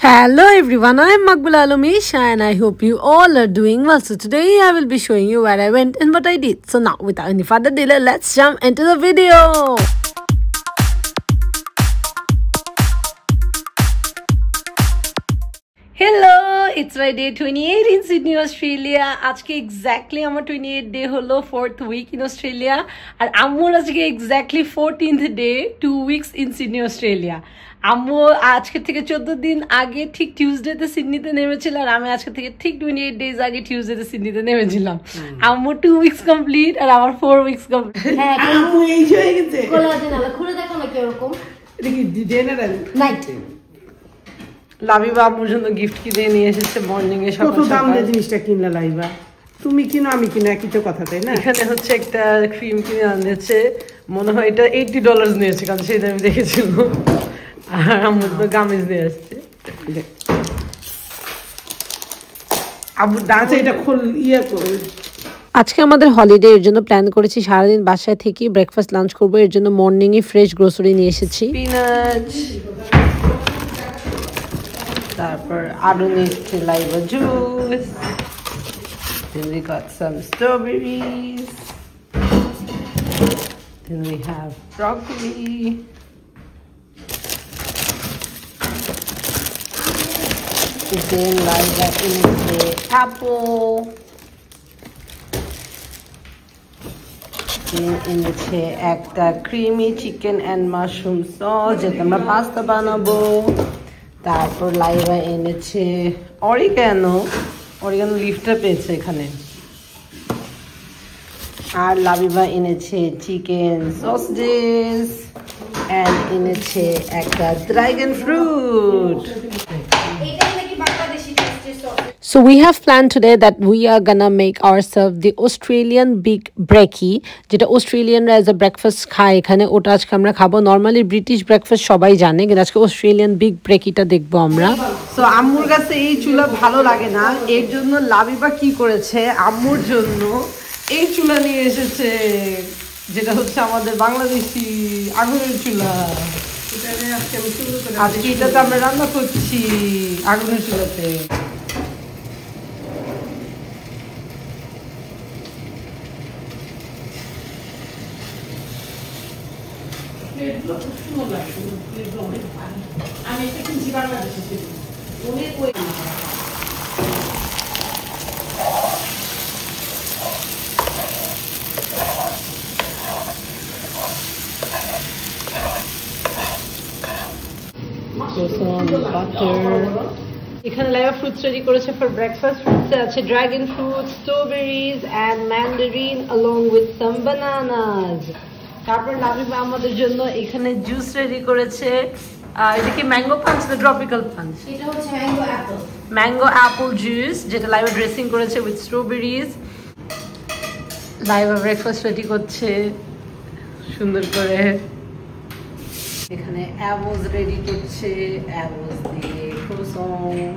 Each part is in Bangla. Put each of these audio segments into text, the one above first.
Hello everyone, I am Makbula Alumisha and I hope you all are doing well. So today I will be showing you where I went and what I did. So now without any further delay, let's jump into the video. Hello, it's my day 28 in Sydney, Australia. আজকে exactly আমার 28 day হলো 4th week in Australia আর আম্মুর আজকে exactly 14th day 2 weeks in Sydney, Australia. আম্মু আজকে থেকে 14 দিন আগে ঠিক টিউসডেতে সিডনিতে নেমেছিল আর আমি আজকে থেকে ঠিক 28 days আগে টিউসডেতে সিডনিতে নেমেছিলাম। আম্মু 2 weeks কমপ্লিট আর আমার 4 weeks কমপ্লিট। হ্যাঁ আম্মু এই হয়ে গেছে। কোলাজেন আলা খুলে দেখো না কি এরকম। দেখি জেনারেল নাইট লাবিবা আম্মুর জন্য গিফট কিনে নিয়ে এসেছে মর্নিং এ সকাল সকাল। কত দাম দিয়ে জিনিসটা কিনলা লাইবা? তুমি কিনো আমি কিনো একই তো কথা তাই না? এখানে হচ্ছে একটা ক্রিম কিনে আনছে, মনে হয় এটা $80 নিয়েছে কারণ সেটা আমি দেখেছিলাম। আর আম্মু তো গামিজ দিয়ে আসছে। আব্বু দাঁতে এটা খোল ইয়া করে। আজকে আমাদের হলিডে এর জন্য প্ল্যান করেছি সারাদিন বাসায় থেকে ব্রেকফাস্ট লাঞ্চ করব, এর জন্য মর্নিং এ ফ্রেশ গ্রোসারি নিয়ে এসেছি। স্পিনাচ, তারপর আলু নিয়েছি, Laiba juice, then we got some strawberries, then we have broccoli, then Laiba এনেছে apple, then এনেছে একটা creamy chicken and mushroom sauce যেটা আমরা পাস্তা বানাবো। তারপর লাইবা এনেছে অরিগানো লিফটা পেয়েছে এখানে। আর লাবিবা এনেছে চিকেন সসেজেস এন্ড এনেছে একটা dragon fruit. So we have planned today that we are gonna make ourselves the Australian big brekkie, যেটা অস্ট্রেলিয়ানরা as a breakfast খায় এখানে, ওটা আজকে আমরা খাবো। নর্মালি ব্রিটিশ ব্রেকফাস্ট সবাই জানে, কিন্তু আজকে অস্ট্রেলিয়ান বিগ ব্রেকিটা দেখবো আমরা। সো আম্মুর কাছে এই চুলা ভালো লাগে না, এর জন্য লাবিবা কি করেছে আম্মুর জন্য এই চুলা নিয়ে এসেছে, যেটা হচ্ছে আমাদের বাংলাদেশি আগুনের চুলা। আজকে এটাতে আমরা রান্না করছি আগুনের চুলাতে। আমি একটা কিনছি বাংলাদেশে অনেক ওই এখানে লাইভা ফ্রুটস রেডি করেছে ফর ব্রেকফাস্ট। ফ্রুটসে আছে dragon fruit, strawberries and mandarin along with some bananas। তারপর লাবিবা আমাদের জন্য এখানে জুস রেডি করেছে। এটা কি ম্যাঙ্গো পাঞ্চ না ট্রপিক্যাল পাঞ্চ? এটা হচ্ছে ম্যাঙ্গো অ্যাপল জুস, যেটা লাইভা ড্রেসিং করেছে উইথ স্ট্রবেরিজ। লাইভা ব্রেকফাস্ট রেডি করছে সুন্দর করে। এখানে অ্যাভোস রেডি করছে, অ্যাভোস দিয়ে croissant.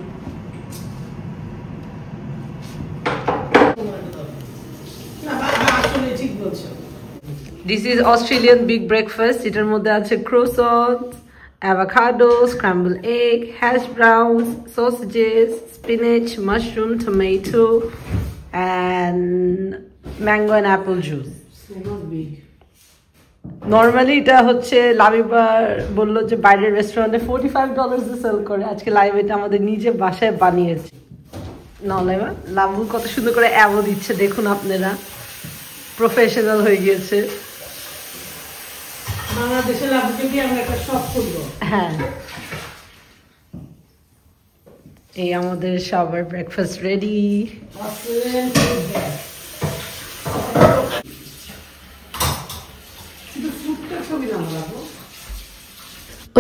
This is Australian big breakfast. এটার মধ্যে আছে croissants, avocado, scrambled egg, hash browns, sausages, spinach, mushroom, tomato, and mango and apple juice. Normally এটা হচ্ছে লাবিবা বললো যে বাইরের রেস্টুরেন্টে $45 সেল করে, আজকে লাইভ এটা আমাদের নিজে বাসায় বানিয়েছে। না লাইবা লাবু কত সুন্দর করে অ্যাভো দিচ্ছে দেখুন আপনারা, প্রফেশনাল হয়ে গিয়েছে। বাংলাদেশের লাবুকে দিয়ে আমরা একটা শপ করব। হ্যাঁ, এই আমাদের সবার breakfast ready.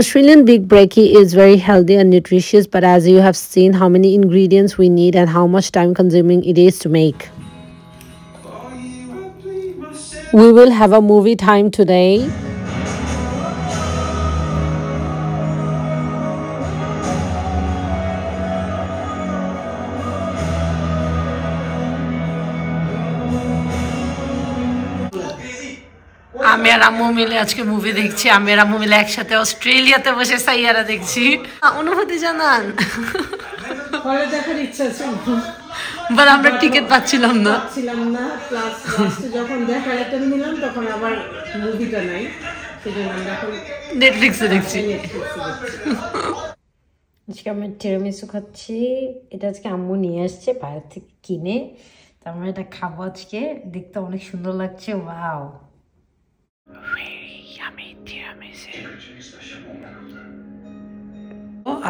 Australian big brekkie is very healthy and nutritious, but as you have seen how many ingredients we need and how much time consuming it is to make. We will have a movie time today. আমি আর আম্মু মিলে আজকে মুভি দেখছি। আমি আর আম্মু মিলে একসাথে অস্ট্রেলিয়াতে বসে সাইয়ারা দেখছি। অনুভূতি জানান। হলে দেখার ইচ্ছা ছিল, বাট আমরা টিকিট পাচ্ছিলাম না। প্লাস লাস্টে যখন দেখার অ্যাটেন্ড নিলাম তখন আবার মুভিটা নাই, সেজন্য আমরা এখন নেটফ্লিক্সে দেখছি। আজকে আমি টিরামিসু খাচ্ছি। এটা আজকে আম্মু নিয়ে আসছে বাইরে থেকে কিনে, তো আমরা এটা খাবো আজকে। দেখতে অনেক সুন্দর লাগছে। ওয়াও,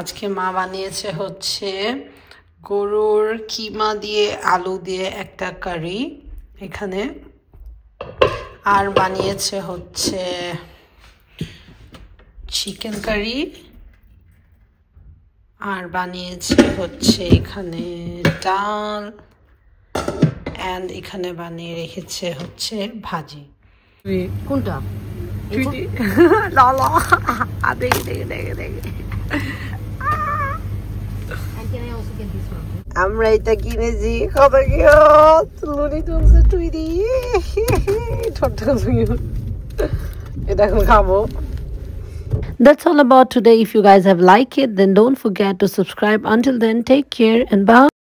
আজকে মা বানিয়েছে হচ্ছে গরুর কিমা দিয়ে আলু দিয়ে একটা কারি এখানে, আর বানিয়েছে হচ্ছে চিকেন কারি, আর বানিয়েছে হচ্ছে এখানে ডাল, এন্ড এখানে বানিয়ে রেখেছে হচ্ছে ভাজি। কোনটা? আমরা এটা কিনেছি, কত কিউট, লুনি টুনসে টুইডি, ছোট্ট কিউট। এটা এখন খাবো। That's all about today. If you guys have liked it, then don't forget to subscribe. Until then, take care and bye.